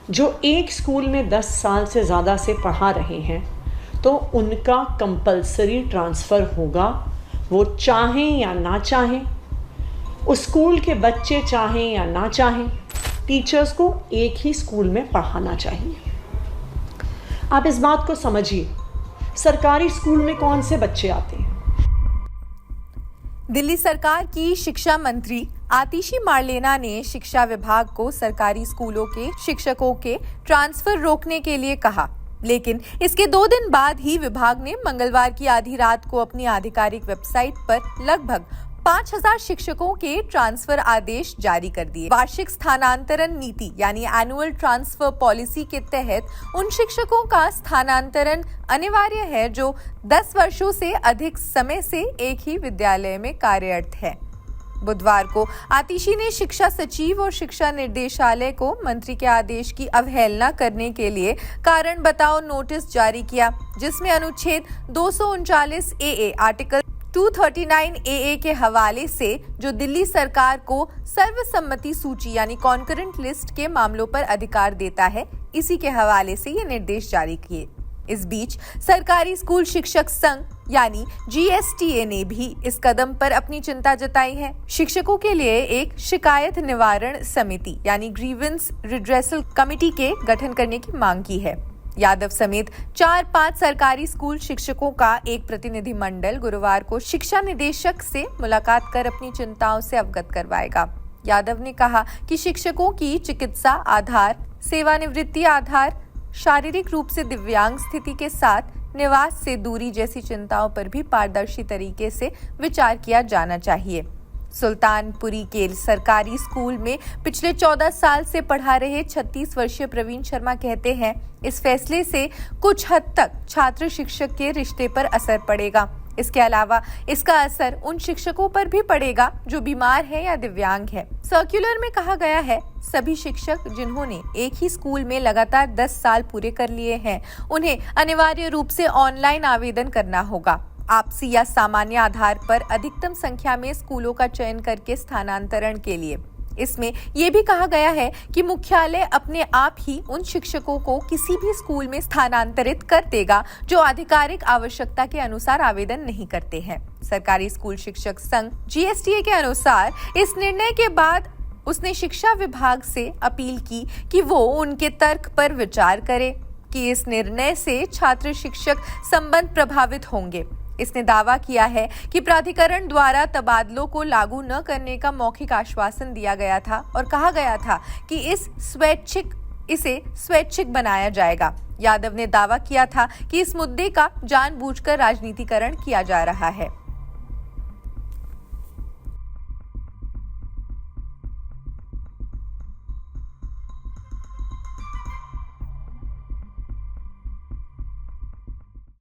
जो एक स्कूल में 10 साल से ज़्यादा से पढ़ा रहे हैं तो उनका कंपलसरी ट्रांसफ़र होगा, वो चाहें या ना चाहें। उस स्कूल के बच्चे चाहें या ना चाहें, टीचर्स को एक ही स्कूल में पढ़ाना चाहिए। आप इस बात को समझिए, सरकारी स्कूल में कौन से बच्चे आते हैं? दिल्ली सरकार की शिक्षा मंत्री आतिशी मार्लेना ने शिक्षा विभाग को सरकारी स्कूलों के शिक्षकों के ट्रांसफर रोकने के लिए कहा, लेकिन इसके 2 दिन बाद ही विभाग ने मंगलवार की आधी रात को अपनी आधिकारिक वेबसाइट पर लगभग 5000 शिक्षकों के ट्रांसफर आदेश जारी कर दिए। वार्षिक स्थानांतरण नीति यानी एनुअल ट्रांसफर पॉलिसी के तहत उन शिक्षकों का स्थानांतरण अनिवार्य है जो 10 वर्षों से अधिक समय से एक ही विद्यालय में कार्यरत है। बुधवार को आतिशी ने शिक्षा सचिव और शिक्षा निर्देशालय को मंत्री के आदेश की अवहेलना करने के लिए कारण बताओ नोटिस जारी किया, जिसमें अनुच्छेद 239 AA आर्टिकल 239 AA के हवाले से जो दिल्ली सरकार को सर्वसम्मति सूची यानी कॉन्करेंट लिस्ट के मामलों पर अधिकार देता है, इसी के हवाले से ये निर्देश जारी किए। इस बीच सरकारी स्कूल शिक्षक संघ यानी GSTA ने भी इस कदम पर अपनी चिंता जताई है। शिक्षकों के लिए एक शिकायत निवारण समिति यानी ग्रीवेंस रिड्रेसल कमेटी के गठन करने की मांग की है। यादव समेत 4-5 सरकारी स्कूल शिक्षकों का एक प्रतिनिधि मंडल गुरुवार को शिक्षा निदेशक से मुलाकात कर अपनी चिंताओं से अवगत करवाएगा। यादव ने कहा कि शिक्षकों की चिकित्सा आधार, सेवानिवृत्ति आधार, शारीरिक रूप से दिव्यांग स्थिति के साथ निवास से दूरी जैसी चिंताओं पर भी पारदर्शी तरीके से विचार किया जाना चाहिए। सुल्तानपुरी के सरकारी स्कूल में पिछले 14 साल से पढ़ा रहे 36 वर्षीय प्रवीण शर्मा कहते हैं, इस फैसले से कुछ हद तक छात्र शिक्षक के रिश्ते पर असर पड़ेगा। इसके अलावा इसका असर उन शिक्षकों पर भी पड़ेगा जो बीमार हैं या दिव्यांग हैं। सर्कुलर में कहा गया है, सभी शिक्षक जिन्होंने एक ही स्कूल में लगातार 10 साल पूरे कर लिए हैं, उन्हें अनिवार्य रूप से ऑनलाइन आवेदन करना होगा। आपसी या सामान्य आधार पर अधिकतम संख्या में स्कूलों का चयन करके स्थानांतरण के लिए। इसमें यह भी कहा गया है कि मुख्यालय अपने आप ही उन शिक्षकों को किसी भी स्कूल में स्थानांतरित कर देगा जो आधिकारिक आवश्यकता के अनुसार आवेदन नहीं करते हैं। सरकारी स्कूल शिक्षक संघ GSTA के अनुसार इस निर्णय के बाद उसने शिक्षा विभाग से अपील की कि वो उनके तर्क पर विचार करे कि इस निर्णय से छात्र शिक्षक संबंध प्रभावित होंगे। इसने दावा किया है कि प्राधिकरण द्वारा तबादलों को लागू न करने का मौखिक आश्वासन दिया गया था और कहा गया था कि इसे स्वैच्छिक बनाया जाएगा। यादव ने दावा किया था कि इस मुद्दे का जानबूझकर राजनीतिकरण किया जा रहा है।